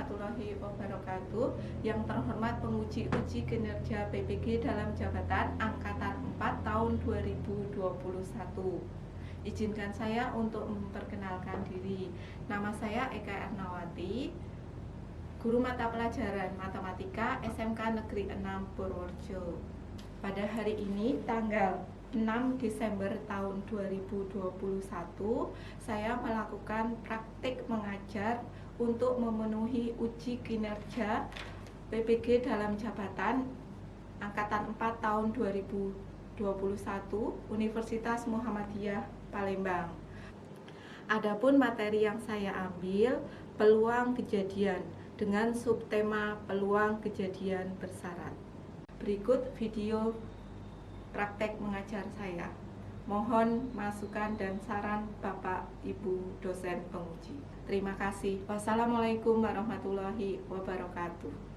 warahmatullahi wabarakatuh. Yang terhormat penguji uji kinerja PPG dalam jabatan Angkatan 4 tahun 2021. Izinkan saya untuk memperkenalkan diri. Nama saya Eka Ernawati, guru mata pelajaran Matematika SMK Negeri 6 Purworejo. Pada hari ini tanggal 6 Desember tahun 2021, saya melakukan praktik mengajar untuk memenuhi uji kinerja PPG dalam jabatan Angkatan 4 tahun 2021 Universitas Muhammadiyah Palembang. Adapun materi yang saya ambil, peluang kejadian dengan subtema peluang kejadian bersyarat. Berikut video praktek mengajar saya. Mohon masukan dan saran Bapak Ibu dosen penguji. Terima kasih. Wassalamualaikum warahmatullahi wabarakatuh.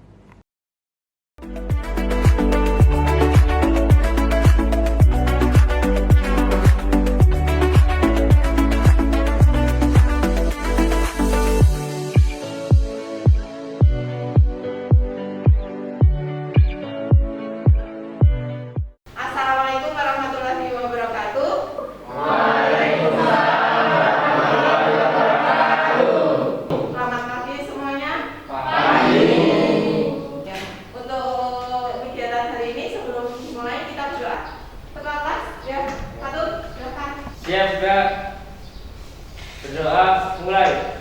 Siap, Mbak. Berdoa, mulai.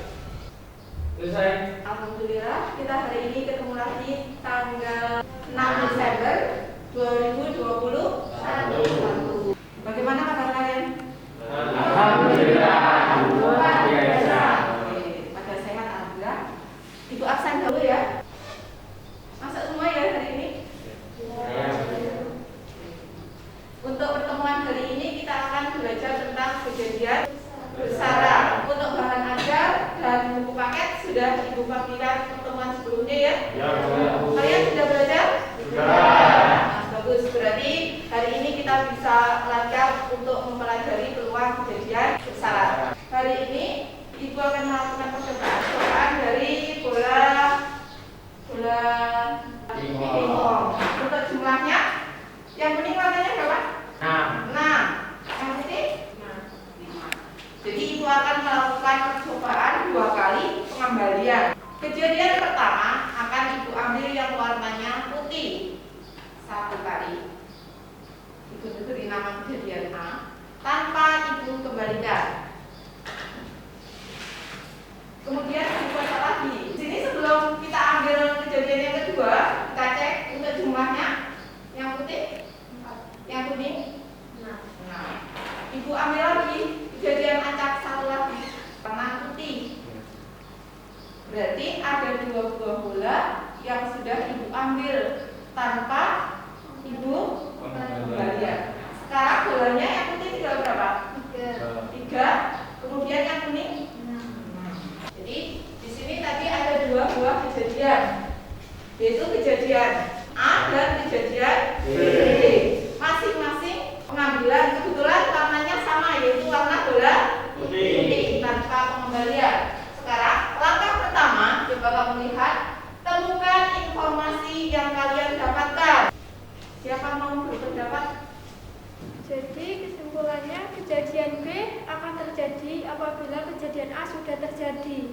Selesai. Alhamdulillah, kita hari ini ketemu lagi tanggal 6 Desember 2021. Bagaimana kabar kalian? Alhamdulillah. Luar biasa. Oke, pada sehat alhamdulillah. Ibu absen dulu ya. Masuk semua ya hari ini? Ya. Untuk pertemuan hari ini kita akan belajar tentang kejadian bersyarat. Untuk bahan ajar dan buku paket sudah Ibu bagikan pertemuan sebelumnya ya? Ya. Kalian sudah belajar? Sudah. Nah, bagus. Berarti hari ini kita bisa lancar untuk mempelajari peluang kejadian bersyarat. Hari ini Ibu akan melakukan percobaan dari bola pingpong. Untuk jumlahnya, yang kuning warnanya berapa? 6. Yang putih? 5. Jadi Ibu akan melakukan percobaan 2 kali pengembalian. Kejadian pertama akan Ibu ambil yang warnanya putih 1 kali. Ibu beri nama kejadian A tanpa Ibu kembalikan. Kemudian Ibu baca lagi. Di sini sebelum kita ambil kejadian yang kedua, kita cek untuk jumlahnya. Yang putih, yang kuning. Nah, Ibu ambil lagi kejadian acak 1 lagi, warna putih. Berarti ada 2 buah bola yang sudah Ibu ambil tanpa Ibu kembalian. Sekarang bolanya yang putih tinggal berapa? 3. Kemudian yang kuning. Jadi di sini tadi ada 2 buah kejadian, yaitu kejadian A dan kejadian B. Masing-masing pengambilan kebetulan warnanya sama, yaitu warna bola putih tanpa pengembalian. Sekarang langkah pertama, coba kamu lihat, temukan informasi yang kalian dapatkan. Siapa mau berpendapat? Jadi kesimpulannya kejadian B akan terjadi apabila kejadian A sudah terjadi.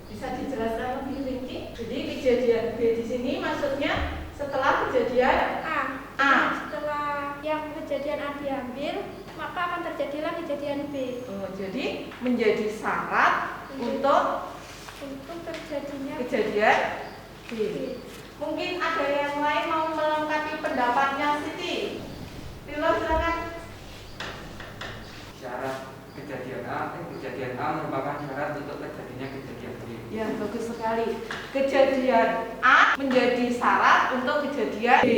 Bisa dijelaskan lebih rinci? Jadi kejadian B di sini maksudnya setelah kejadian A. A. Setelah yang kejadian A diambil, maka akan terjadilah kejadian B. Jadi menjadi syarat untuk terjadinya kejadian B. Mungkin ada yang lain mau melengkapi pendapatnya Siti. Lilo silakan. Syarat kejadian A merupakan syarat untuk terjadinya kejadian B. Ya, bagus sekali. Kejadian A menjadi syarat untuk kejadian B.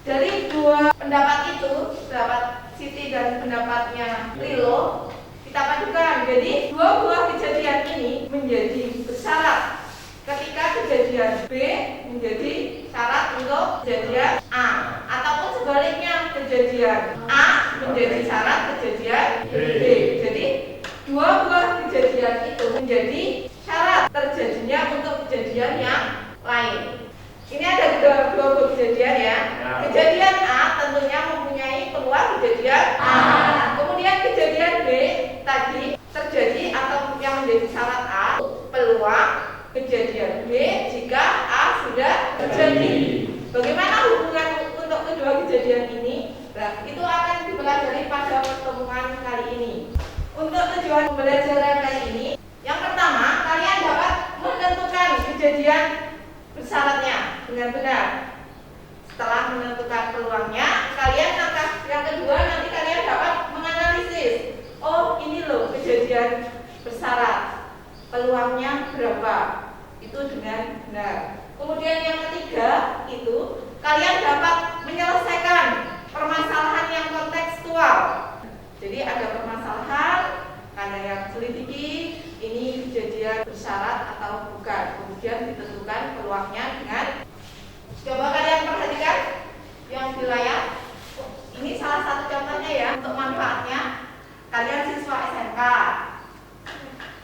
Dari 2 pendapat itu, pendapat Siti dan pendapatnya Lilo, kita padukan. Jadi 2 buah kejadian ini menjadi bersyarat ketika kejadian B menjadi syarat untuk kejadian A, ataupun sebaliknya kejadian A menjadi syarat kejadian B. Jadi 2 buah kejadian itu menjadi syarat terjadinya untuk kejadian kejadian A. Kemudian kejadian B tadi terjadi atau yang menjadi syarat A, peluang kejadian B jika A sudah terjadi. Bagaimana hubungan untuk kedua kejadian ini? Nah, itu akan dipelajari pada pertemuan kali ini. Untuk tujuan pembelajaran kali ini, yang pertama, kalian dapat menentukan kejadian bersyaratnya dengan benar. Setelah menentukan peluangnya, kalian yang kedua nanti kalian dapat menganalisis. Oh, ini loh kejadian bersyarat. Peluangnya berapa? Itu dengan benar. Kemudian yang ketiga itu kalian dapat menyelesaikan permasalahan yang kontekstual. Jadi ada permasalahan, kalian selidiki ini kejadian bersyarat atau bukan. Kemudian ditentukan peluangnya dengan. Coba kalian perhatikan yang di layar. Ini salah satu contohnya ya untuk manfaatnya. Kalian siswa SMK.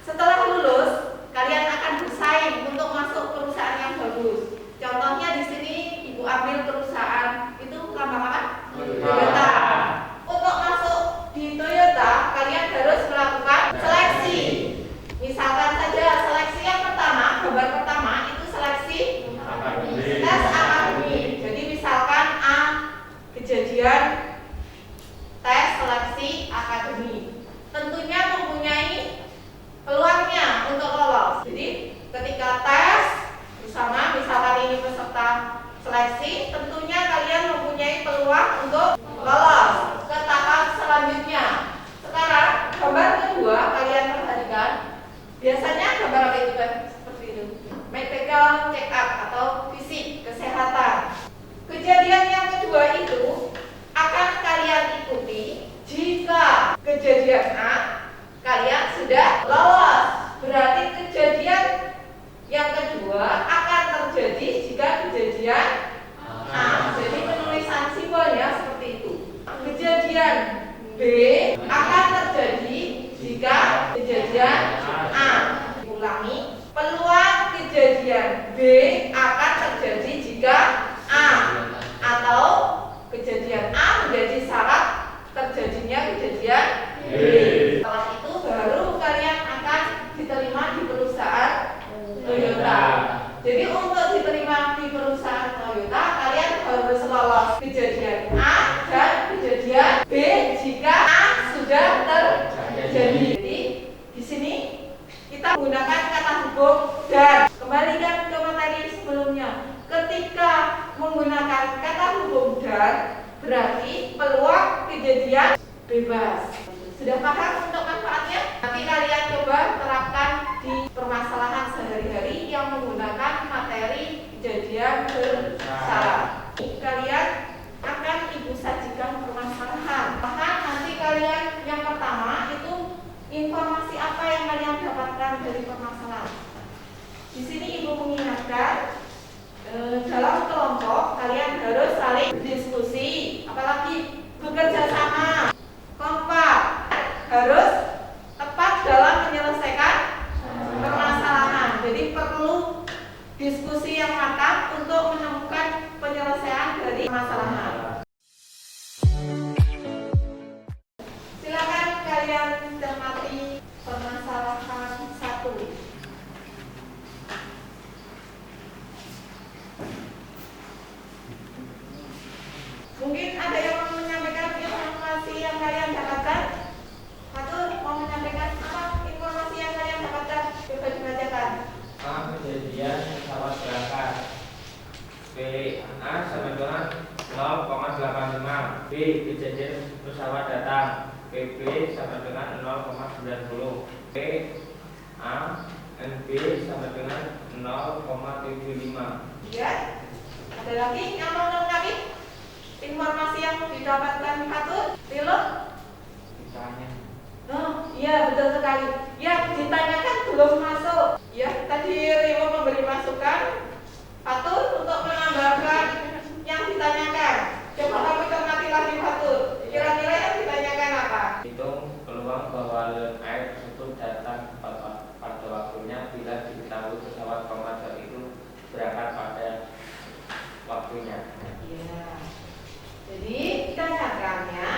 Setelah lulus, kalian akan bersaing untuk masuk perusahaan yang bagus. Contohnya di sini ibu ambil perusahaan itu lambang apa? Toyota. Untuk masuk di Toyota, kalian harus melakukan seleksi. Misalkan saja seleksi yang pertama, gambar pertama itu seleksi tes akademik. Jadi misalkan A, kejadian tes seleksi akademik, tentunya mempunyai peluangnya untuk lolos. Jadi ketika tes bersama, misalkan ini peserta seleksi, tentunya kalian mempunyai peluang untuk lolos ke tahap selanjutnya. Sekarang gambar kedua kalian perhatikan. Biasanya gambar apa itu kan? Seperti itu. Medical check up atau fisik kesehatan. Kejadian yang kedua itu akan kalian ikuti jika kejadian A kalian sudah lolos. Berarti kejadian yang kedua akan terjadi jika kejadian A. Jadi penulisan simbolnya seperti itu. Kejadian B akan terjadi jika kejadian A. Ulangi, peluang kejadian B akan terjadi jika A atau kejadian A menjadi syarat terjadinya kejadian B. Setelah itu baru kalian akan diterima di perusahaan Toyota. Jadi untuk diterima di perusahaan Toyota, kalian harus lolos kejadian A dan kejadian B jika A sudah terjadi. Jadi di sini kita menggunakan kata hubung dan. Kembalikan ke materi sebelumnya. Ketika menggunakan kata hubung dan, berarti peluang kejadian bebas. Sudah paham untuk manfaatnya? Nanti kalian coba terapkan di permasalahan sehari-hari yang menggunakan materi kejadian bersyarat. Kalian akan ibu sajikan permasalahan. Bahkan nanti kalian yang pertama itu informasi apa yang kalian dapatkan dari permasalahan. Di sini ibu mengingatkan dalam kelompok kalian harus saling berdiskusi, apalagi bekerja sama, kompak, harus tepat dalam menyelesaikan permasalahan. Jadi perlu diskusi yang matang untuk menemukan penyelesaian dari permasalahan. Silakan kalian cermati permasalahan 1. Mungkin ada yang mau menyampaikan informasi yang kalian dapatkan? Atau mau menyampaikan apa informasi yang kalian dapatkan? Coba dibacakan. A. Kejadian pesawat berangkat. B. A sama dengan 0,85. B. Kejadian pesawat datang. B sama dengan 0,90. B. A dan B sama dengan 0,75. Ya. Ada lagi yang mau melengkapi informasi yang didapatkan Fatur? Rilo? Misalnya Oh, iya betul sekali. Ya, ditanyakan belum masuk. Ya, tadi Rilo memberi masukan Fatur untuk menambahkan yang ditanyakan. Coba kamu cermati lagi Fatur. Kira-kira yang ditanyakan apa? Hitung peluang bahwa aliran air tersebut datang pada waktunya bila diketahui pesawat komersial itu berangkat pada waktunya. Iya. Jadi ditanyakannya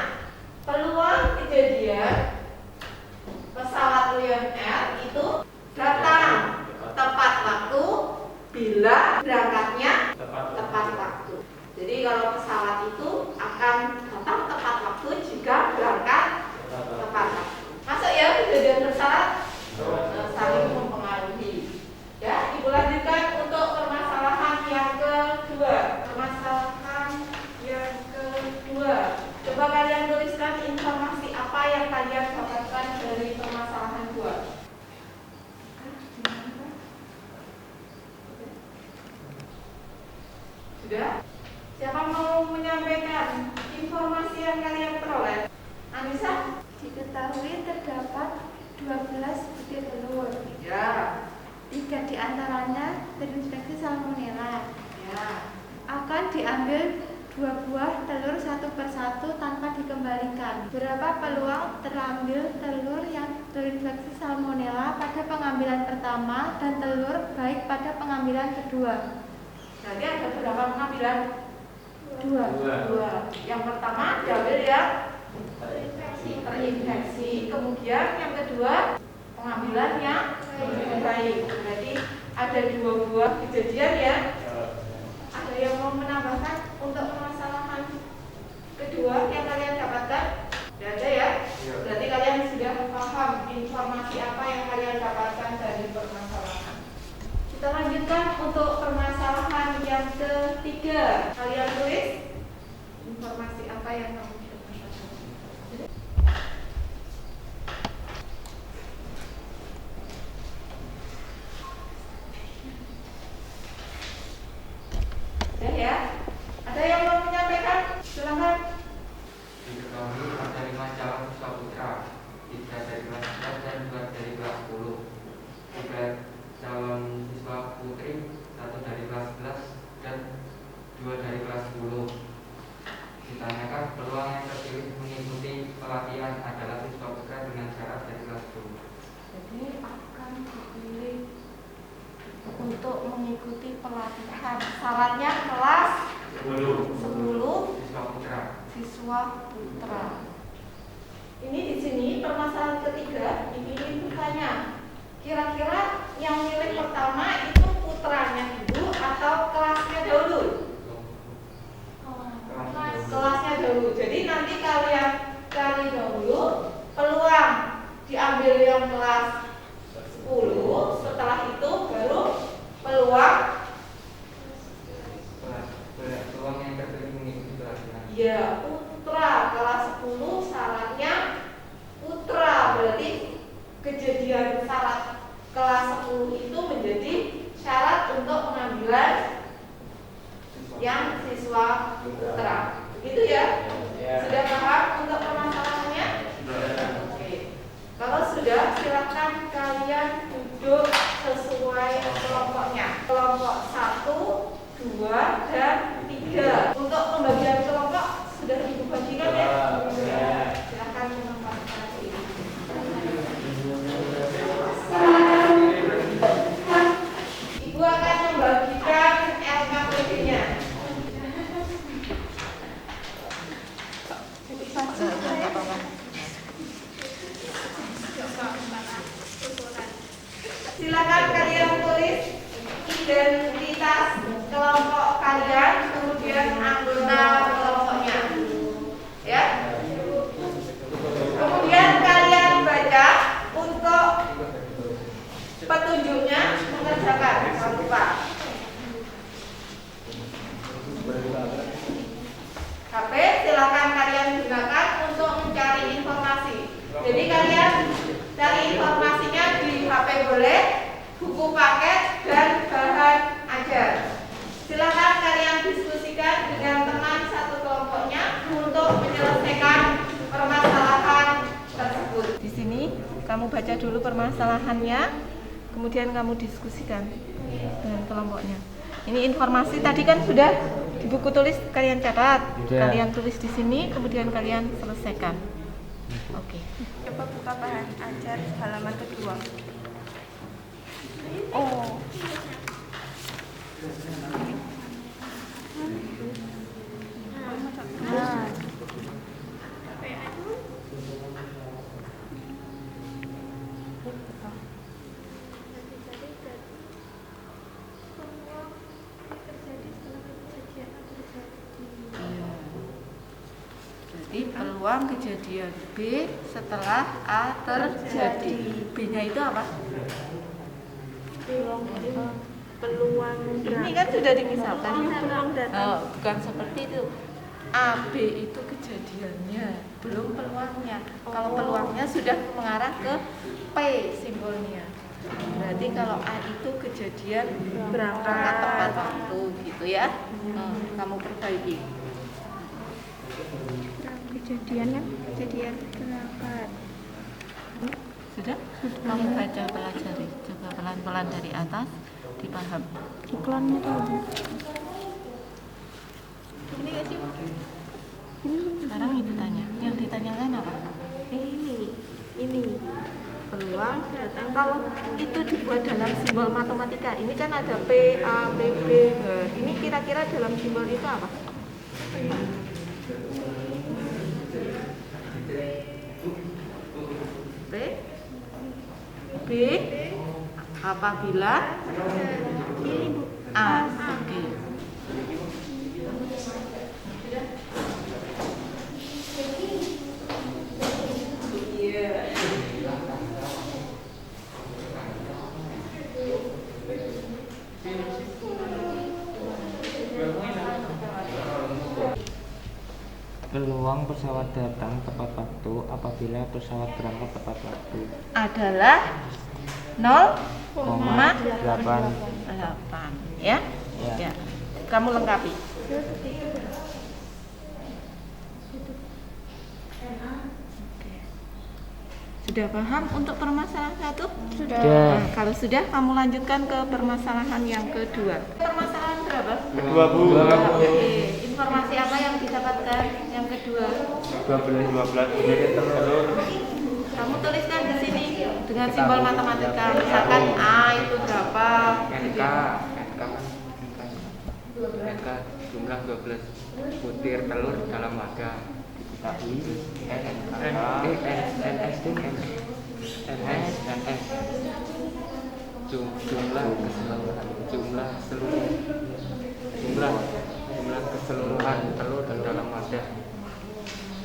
yang kalian dapatkan dari permasalahan 2? Sudah? Siapa mau menyampaikan informasi yang kalian peroleh? Anissa? Diketahui terdapat 12 butir telur. Ya. 3 di antaranya terinfeksi salmonella. Ya. Akan diambil 2 buah telur satu persatu tanpa dikembalikan. Berapa peluang terambil telur yang terinfeksi salmonella pada pengambilan pertama dan telur baik pada pengambilan kedua? Jadi ada berapa pengambilan? 2. Yang pertama diambil yang terinfeksi. Kemudian yang kedua pengambilan yang baik. Berarti ada 2 buah kejadian ya. Ada yang mau menambahkan untuk permasalahan kedua yang kalian dapatkan? Tidak ada ya? Berarti kalian sudah paham informasi apa yang kalian dapatkan dari permasalahan. Kita lanjutkan untuk permasalahan yang ketiga. Kalian tulis informasi apa yang kamu dapatkan. Ya, ada yang mau menyampaikan? Silakan. Diketahui ada 5 calon siswa putra, 3 dari kelas 11 dan 2 dari kelas 10. 3 calon siswa putri, 1 dari kelas 11 dan 2 dari kelas 10. Ditanyakan peluang yang terpilih mengikuti pelatihan adalah siswa putra dengan syarat dari kelas 10. Jadi akan dipilih untuk mengikuti pelatihan. Syaratnya kelas 10 Siswa putra. siswa putra. Ini di sini permasalahan ketiga. Ini bertanya, kira-kira yang milih pertama itu putranya dulu atau kelasnya dahulu? Kelasnya dahulu. Jadi nanti kalian cari dahulu peluang diambil yang kelas 10. Setelah itu baru peluang Peluang yang terpilih mengikuti pelatihan. ya putra kelas 10 syaratnya putra, berarti kejadian syarat kelas 10 itu menjadi syarat untuk pengambilan yang siswa putra. Begitu ya? Sudah paham untuk permasalahannya? Oke. Kalau sudah, silakan kalian duduk sesuai kelompoknya. Kelompok 1, 2, dan 3. Untuk pembagian kelompok sudah dibagikan ya? Silakan menempatkan diri. Ibu akan membagikan LKPD-nya. Silakan kalian tulis identitas kelompok kalian, kemudian anggota kelompoknya, ya. Kemudian kalian baca untuk petunjuknya, mengerjakan. Jangan lupa. HP silakan kalian gunakan untuk mencari informasi. Jadi kalian cari informasinya di HP boleh, buku paket, dan bahan ajar. Silakan kalian diskusikan dengan teman satu kelompoknya untuk menyelesaikan permasalahan tersebut. Di sini kamu baca dulu permasalahannya, kemudian kamu diskusikan dengan kelompoknya. Ini informasi tadi kan sudah di buku tulis, kalian catat, kalian tulis di sini, kemudian kalian selesaikan. Oke. Coba buka bahan ajar halaman kedua. Oh. Nah. Jadi peluang kejadian B setelah A terjadi. B-nya itu apa? Peluang Ini kan sudah dimisalkan. peluang datang. Bukan seperti itu. A, B itu kejadiannya, belum peluangnya. Oh. Kalau peluangnya sudah mengarah ke P simbolnya. Berarti kalau A itu kejadian berangkat tepat waktu gitu ya. Kamu perbaiki. Kejadian berangkat. Sudah? Kamu baca, pelajari. Coba pelan-pelan dari atas, dipaham. Iklannya tadi. Ini nggak sih? Sekarang ibu tanya. Yang ditanyakan apa? Ini peluang datang kalau itu dibuat dalam simbol matematika. Ini kan ada P, A, P, B. Ini kira-kira dalam simbol itu apa? P, B, apabila A. Oke. Peluang pesawat datang tepat waktu apabila pesawat berangkat tepat waktu Adalah 0,8 ya? Ya. Kamu lengkapi. Oke. Sudah paham untuk permasalahan satu? Sudah. Nah, kalau sudah, kamu lanjutkan ke permasalahan yang kedua. Permasalahan berapa? Kedua, Bu. Oke. Informasi apa yang didapatkan yang kedua? 12-15 jadi telur. Kamu tuliskan di sini dengan simbol matematika. Misalkan A itu berapa? NK jumlah 12 butir telur dalam wadah. Jumlah keseluruhan telur dalam wadah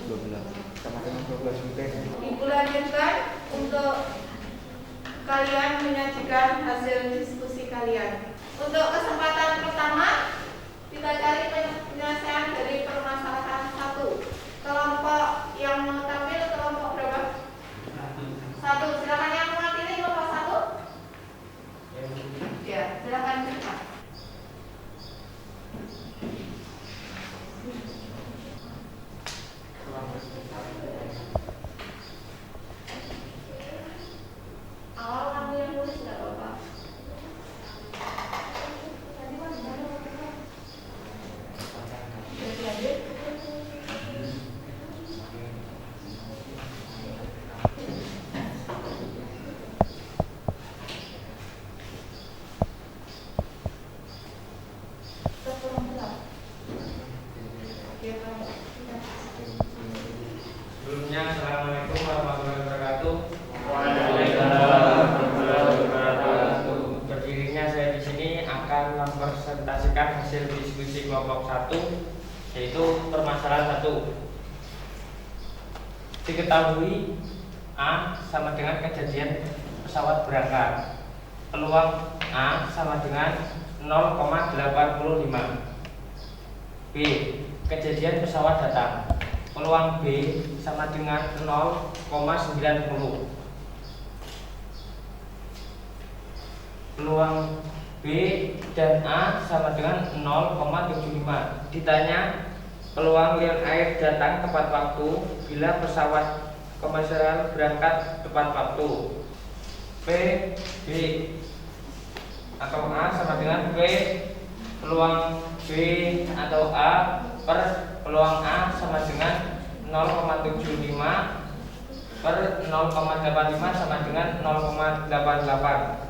12 sama-sama 12 butir. Ibu lanjutkan untuk kalian menyajikan hasil diskusi kalian. Untuk kesempatan pertama, kita cari penyelesaian dari permasalahan 1. Kelompok yang mau tampil kelompok berapa? 1. Silakan yang mewakili kelompok 1. Ya, silakan cepat. Awal kamu yang nulis nggak apa-apa. Sebelumnya, assalamualaikum warahmatullahi wabarakatuh. Berdirinya saya di sini akan mempresentasikan hasil diskusi kelompok 1, yaitu permasalahan 1. Diketahui A sama dengan kejadian pesawat berangkat. Peluang A sama dengan 0,85. B. Kejadian pesawat datang. Peluang B sama dengan 0,90. Peluang B dan A sama dengan 0,75. Ditanya peluang Lion Air datang tepat waktu bila pesawat komersial berangkat tepat waktu. P, B atau A sama dengan P. Peluang B atau A per peluang A sama dengan 0,75 per 0,85 sama dengan 0,88.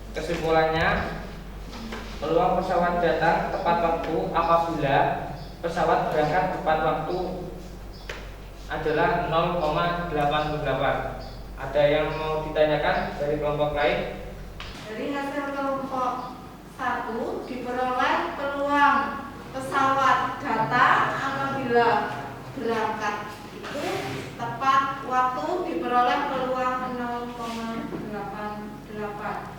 Kesimpulannya, peluang pesawat datang tepat waktu apabila pesawat berangkat tepat waktu adalah 0,88. Ada yang mau ditanyakan dari kelompok lain? Dari hasil kelompok 1 diperoleh peluang pesawat datang apabila berangkat itu tepat waktu diperoleh peluang 0,88.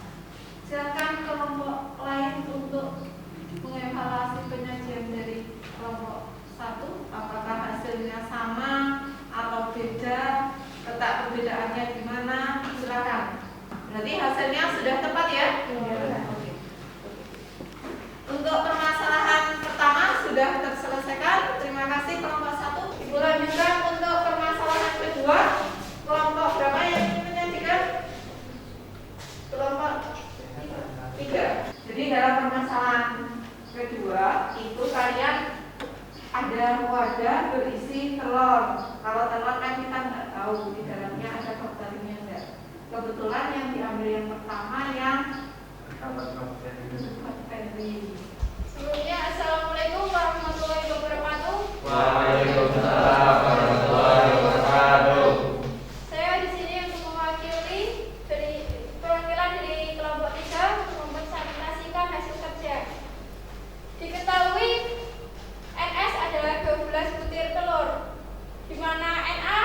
Silakan kelompok lain untuk mengevaluasi penyajian dari kelompok 1, apakah hasilnya sama atau beda letak perbedaannya di mana, silakan. Berarti hasilnya sudah tepat ya? Oke. Untuk permasalahan pertama sudah terselesaikan. Terima kasih kelompok 1. Ibu lanjutkan untuk permasalahan kedua. Kelompok berapa yang ingin menyajikan? Kelompok 3. Jadi dalam permasalahan kedua itu kalian ada wadah berisi telur. Kalau telur kan kita nggak tahu di dalamnya ada bakterinya enggak. Kebetulan yang diambil yang pertama yang bakteri. Sebelumnya assalamualaikum warahmatullahi wabarakatuh. Waalaikumsalam warahmatullahi wabarakatuh. Saya di sini untuk mewakili dari perwakilan dari kelompok 3 untuk mempresentasikan hasil kerja. Diketahui NS adalah 12 butir telur, di mana NA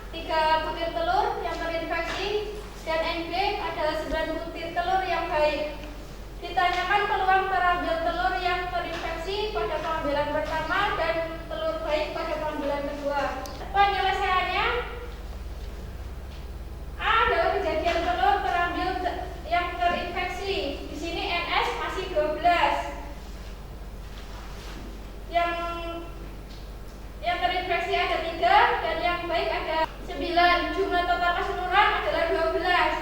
3 butir telur yang terinfeksi dan NB adalah 9 butir telur yang baik. Ditanyakan peluang terambil telur yang terinfeksi pada pengambilan pertama dan telur baik pada pengambilan kedua. Penyelesaiannya A adalah kejadian telur terambil yang terinfeksi. Di sini NS masih 12. Yang terinfeksi ada 3 dan yang baik ada 9. Jumlah total keseluruhan adalah 12.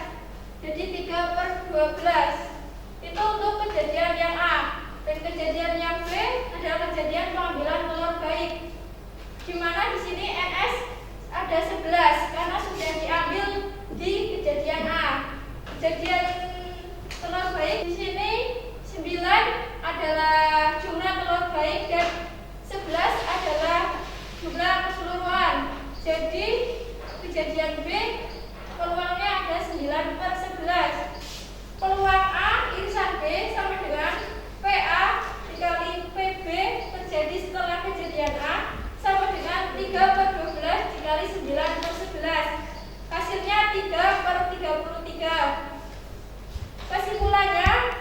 Jadi 3/12. Itu untuk kejadian yang A. Dan kejadian yang B adalah kejadian pengambilan telur baik. Di mana di sini NS ada 11 karena sudah diambil di kejadian A. Kejadian telur baik di sini 9 adalah jumlah telur baik dan 11 adalah jumlah keseluruhan. Jadi kejadian B peluangnya ada 9/11. Peluang A irisan B sama dengan PA dikali PB terjadi setelah kejadian A sama dengan 3/12 dikali 9/11. Hasilnya 3/33. Kesimpulannya,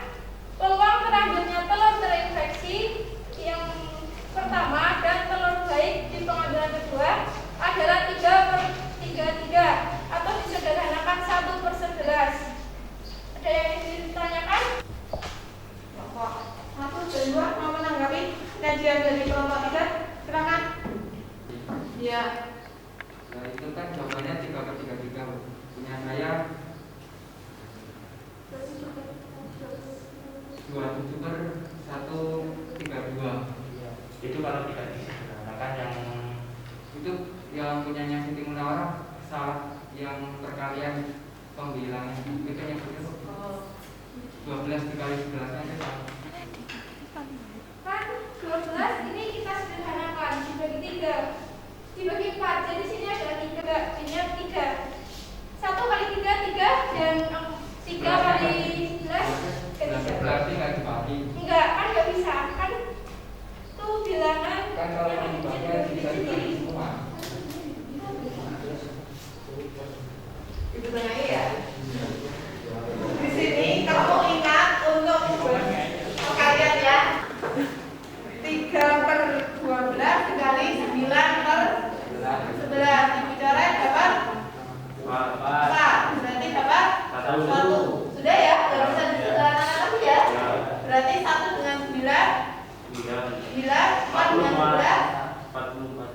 peluang terambilnya telur terinfeksi yang pertama dan telur baik di pengambilan kedua adalah 3/33 atau disederhanakan 1/11. Ada yang ditanyakan? Kelompok 1 dan 2 mau menanggapi kajian dari kelompok 3? Silakan. Ya. Nah, itu kan jawabannya 3/33. Punya saya 27/132. Itu kalau tidak disederhanakan yang Itu yang punyanya Siti Munawar salah yang perkalian pembilangnya. Itu yang betul. 12 dikali 11 nya salah. Kan 12 ini kita sederhanakan dibagi 3 dibagi 4, jadi sini ada 3, ini 3. 1 kali 3 3 dan 3 kali 11 Berarti nggak dibagi. enggak, kan nggak bisa, kan itu bilangan Kan kalau yang dibagi bisa dibagi semua. Ibu tanya ya. Di sini kamu ingat untuk kalian ya 3/12 dikali 9/11. Ibu coret dapat 4. Berarti dapat 1. Sudah ya? Gak bisa disederhanakan lagi ya? Berarti 1 dengan 9 4 dengan 12 44.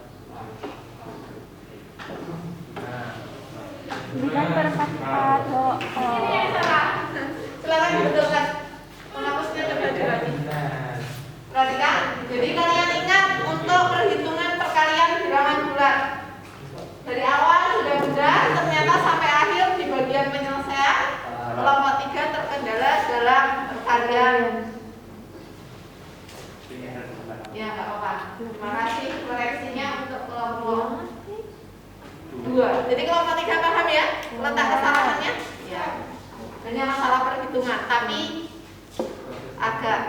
Berikan berempat ini yang salah. Silakan dibetulkan. Penghapusnya coba dibagi. Perhatikan. Jadi kalian ingat untuk perhitungan perkalian bilangan bulat. Dari awal sudah benar, ternyata sampai akhir di bagian penyelesaian kelompok 3 terkendala dalam perkalian. Ya nggak apa-apa. Terima kasih koreksinya untuk kelompok 2. Jadi kelompok 3 paham ya letak kesalahannya? Ya. Hanya masalah perhitungan, tapi agak.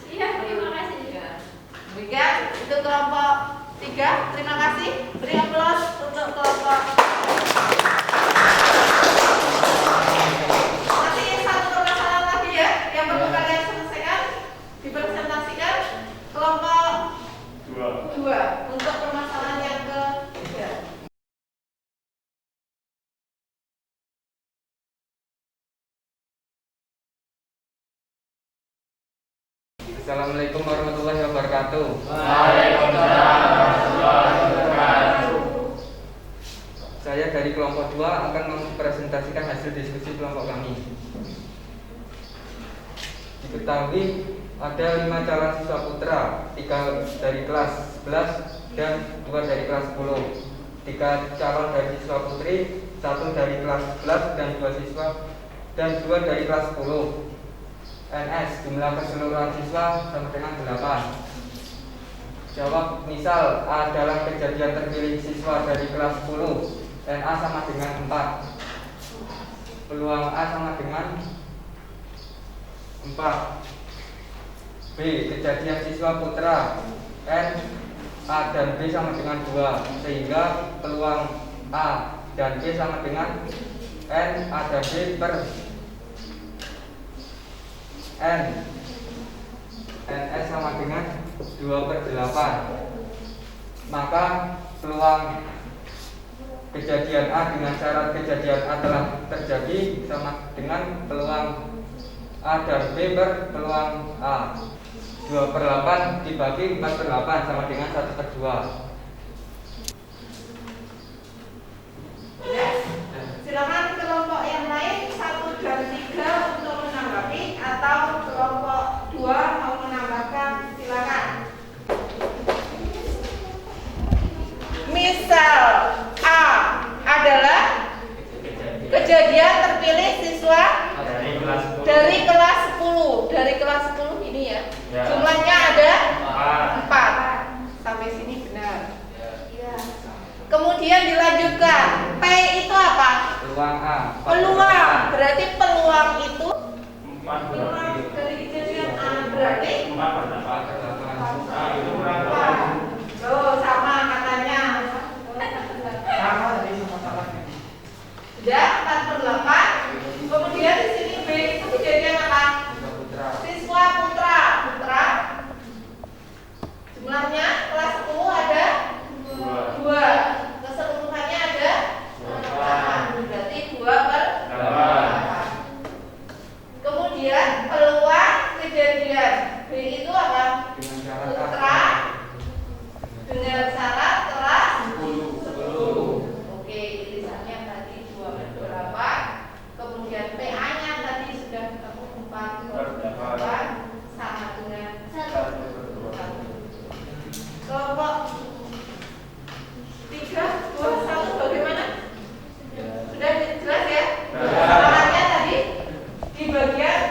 Iya, terima kasih. Ya. Demikian itu kelompok 3. Terima kasih. Beri aplaus untuk kelompok. Nanti satu permasalahan lagi ya yang perlu kalian selesaikan, dipresentasikan kelompok 2 untuk permasalahan yang ke-3. Assalamualaikum warahmatullahi wabarakatuh. Waalaikumsalam warahmatullahi wabarakatuh. Saya dari kelompok 2 akan mempresentasikan hasil diskusi kelompok kami. Diketahui ada 5 calon siswa putra, 3 dari kelas 11 dan 2 dari kelas 10. 3 calon dari siswa putri, 1 dari kelas 11 dan 2 dari kelas 10. NS jumlah keseluruhan siswa sama dengan 8. Jawab misal A adalah kejadian terpilih siswa dari kelas 10, NA sama dengan 4. Peluang A sama dengan 4. B kejadian siswa putra, N, A dan B sama dengan 2, sehingga peluang A dan B sama dengan N, A dan B per N. NS sama dengan 2/8. Maka peluang kejadian A dengan syarat kejadian A telah terjadi sama dengan peluang A dan B per peluang A. 2/8 dibagi 4/8 sama dengan 1/2. Silakan kelompok yang lain 1 dan 3 untuk menanggapi, atau kelompok 2 mau menambahkan, silakan. Misal A adalah kejadian terpilih siswa Dari kelas 10. dari kelas 10 ini ya. Ya. Jumlahnya ada 4. 4. Sampai sini benar. Kemudian dilanjutkan. P itu apa? Peluang A. Peluang. Berarti peluang itu 4 peluang dari kejadian A berarti 4/8. Nah, itu kurang 4. Tuh, sama katanya. sama tadi sama-sama. Sudah 4/8. Kemudian di sini B itu kejadian apa? Putra. Siswa putra. Jumlahnya kelas 10 ada 2. Keseluruhannya ada 8. Berarti 2/8. Kemudian peluang kejadian B itu apa? Dengan syarat A. Putra dengan syarat kelas 10. Oke, tulisannya tadi 2/8. Kemudian PA-nya tadi sudah ketemu 4/8 sama dengan 1/2. Kelompok 3, 2, 1 bagaimana? Sudah jelas ya? Soalnya tadi di bagian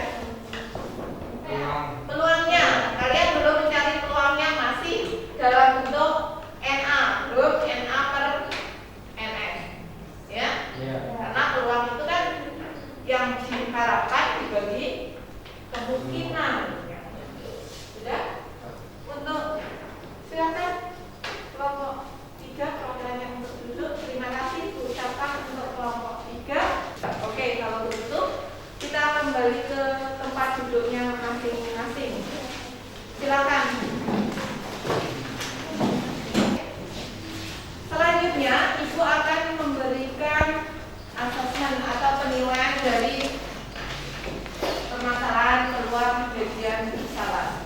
peluangnya, kalian belum mencari peluangnya, masih dalam bentuk NA, belum NA per NS, ya? Karena peluang itu kan yang diharapkan dibagi kemungkinan. Sudah? Untuk silakan kelompok 3 programnya untuk duduk. Terima kasih ucapkan untuk kelompok 3. Oke, kalau begitu kita kembali ke tempat duduknya masing-masing. Silakan. Selanjutnya, Ibu akan memberikan asesmen atau penilaian dari permasalahan peluang kejadian salah.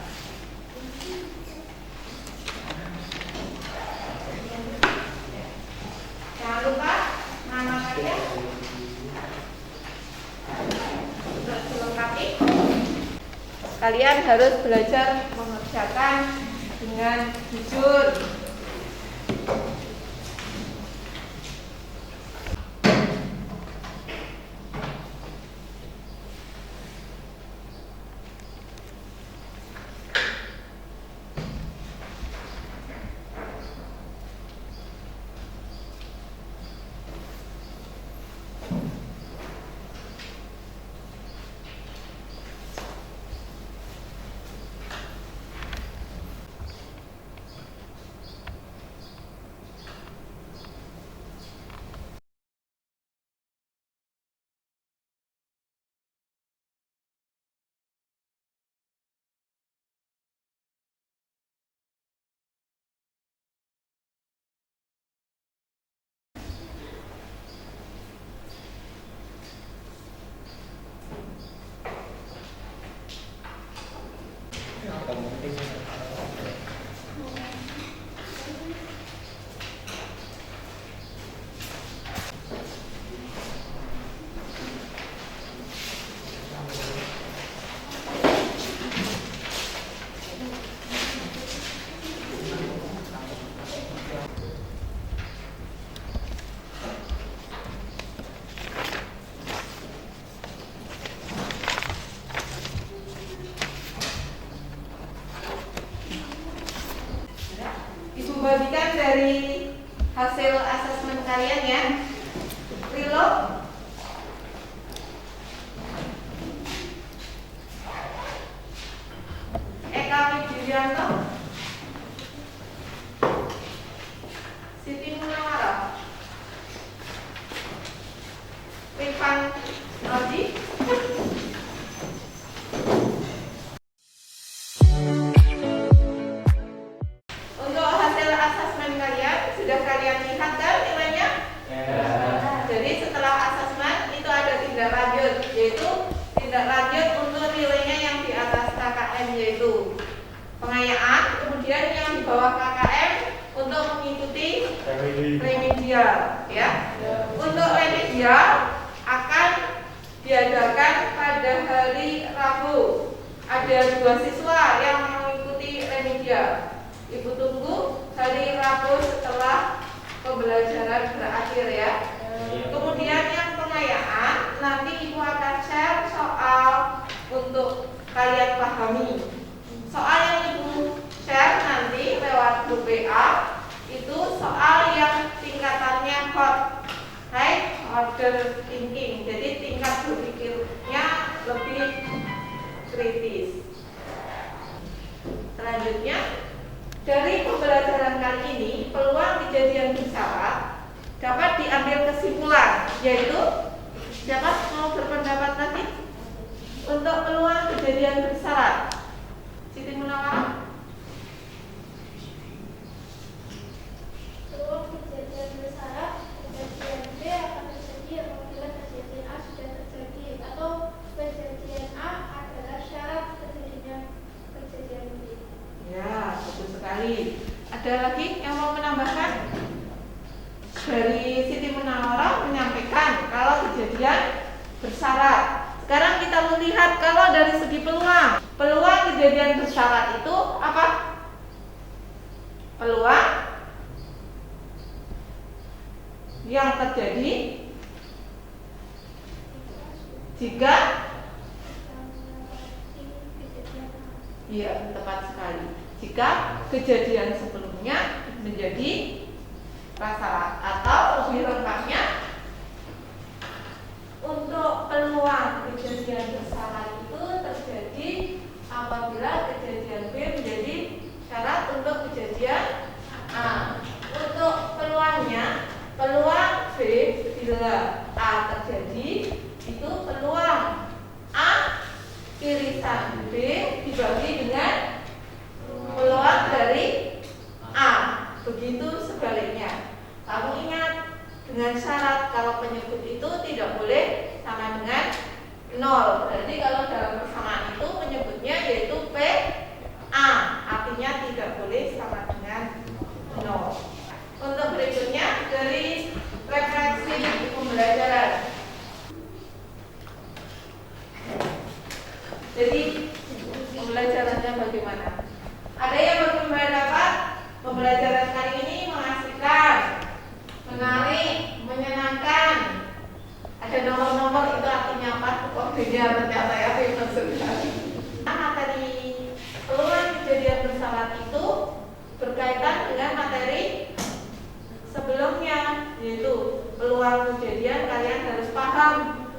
Jangan lupa nama kalian untuk dilengkapi. Kalian harus belajar mengerjakan dengan jujur. hasil asesmen kalian ya. Rilo, Eka Widianto, Siti Munawara, Rifan Roji. Untuk hasil asesmen kalian sudah kalian lihat kan nilainya? Jadi setelah asesmen itu ada tindak lanjut, yaitu tindak lanjut untuk nilainya yang di atas KKM, yaitu pengayaan, kemudian yang di bawah KKM untuk mengikuti remedial ya. Untuk remedial akan diadakan pada hari Rabu. Ada 2 siswa yang mengikuti remedial. Ibu tunggu hari Rabu setelah pembelajaran berakhir ya. Kemudian yang pengayaan nanti Ibu akan share soal untuk kalian pahami. Soal yang Ibu share nanti lewat grup WA itu soal yang tingkatannya high order thinking. Jadi tingkat berpikirnya lebih kritis. Selanjutnya, dari pembelajaran kali ini, peluang kejadian bersyarat dapat diambil kesimpulan, yaitu siapa mau berpendapat lagi untuk peluang kejadian bersyarat? Siti Munawara. Peluang kejadian bersyarat kejadian B akan terjadi apabila kejadian A sudah terjadi atau kejadian A adalah syarat terjadinya kejadian B. Ya, betul sekali. Ada lagi yang mau menambahkan? Dari Siti Munawara menyampaikan kalau kejadian bersyarat. Sekarang kita melihat kalau dari segi peluang. Peluang kejadian bersyarat itu apa? Peluang yang terjadi jika iya, tepat sekali. Jika kejadian sebelumnya menjadi prasarat atau lebih lengkapnya untuk peluang kejadian bersyarat itu terjadi apabila kejadian B menjadi syarat untuk kejadian A. Untuk peluangnya, peluang B bila A terjadi itu peluang A irisan B dibagi dengan peluang dari A. Begitu sebaliknya. Kamu ingat dengan syarat kalau penyebut itu tidak boleh sama dengan 0. Berarti kalau dalam persamaan itu penyebutnya yaitu P A, artinya tidak boleh sama dengan 0. Untuk berikutnya dari refleksi pembelajaran. Jadi pembelajarannya bagaimana? Ada yang berpendapat pembelajaran kali ini mengasihkan, menarik, menyenangkan. Ada nomor-nomor itu artinya apa? Kodenya ternyata ya pintar sekali. Materi peluang kejadian bersyarat itu berkaitan dengan materi sebelumnya, yaitu peluang kejadian. Kalian harus paham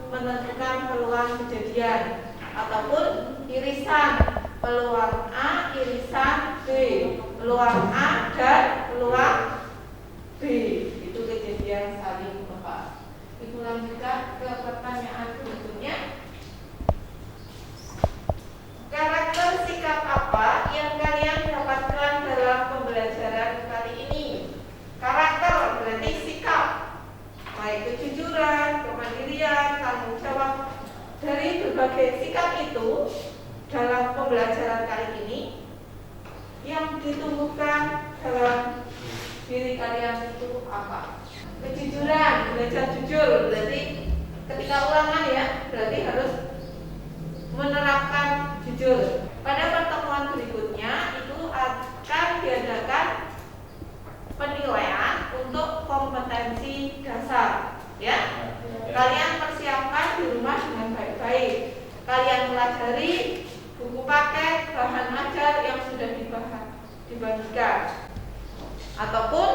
menentukan peluang kejadian ataupun irisan peluang A, irisan B, peluang A dan peluang B. Itu kejadian saling lepas. Ibu lanjutkan ke pertanyaan berikutnya. Karakter sikap apa yang kalian dapatkan dalam pembelajaran kali ini? Karakter berarti sikap, baik kejujuran, kemandirian, tanggung jawab. Dari berbagai sikap itu dalam pembelajaran kali ini yang ditumbuhkan dalam diri kalian itu apa? Kejujuran, belajar jujur, berarti ketika ulangan ya, berarti harus menerapkan jujur. Pada pertemuan berikutnya itu akan diadakan penilaian untuk kompetensi dasar, ya. Kalian persiapkan di rumah dengan baik-baik. Kalian pelajari buku paket, bahan ajar yang sudah dibagikan. Ataupun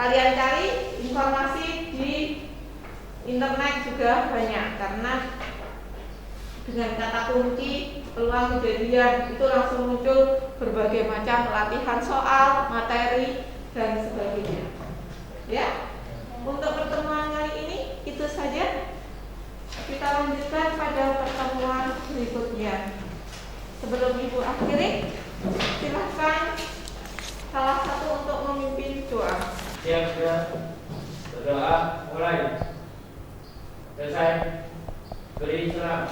kalian cari informasi di internet juga banyak, karena dengan kata kunci peluang kejadian itu langsung muncul berbagai macam latihan soal, materi, dan sebagainya. Ya, untuk pertemuan kali ini itu saja. Kita lanjutkan pada pertemuan berikutnya. Sebelum Ibu akhiri, silahkan salah satu untuk memimpin doa. Siap sudah. Berdoa mulai. Selesai. Beri salam.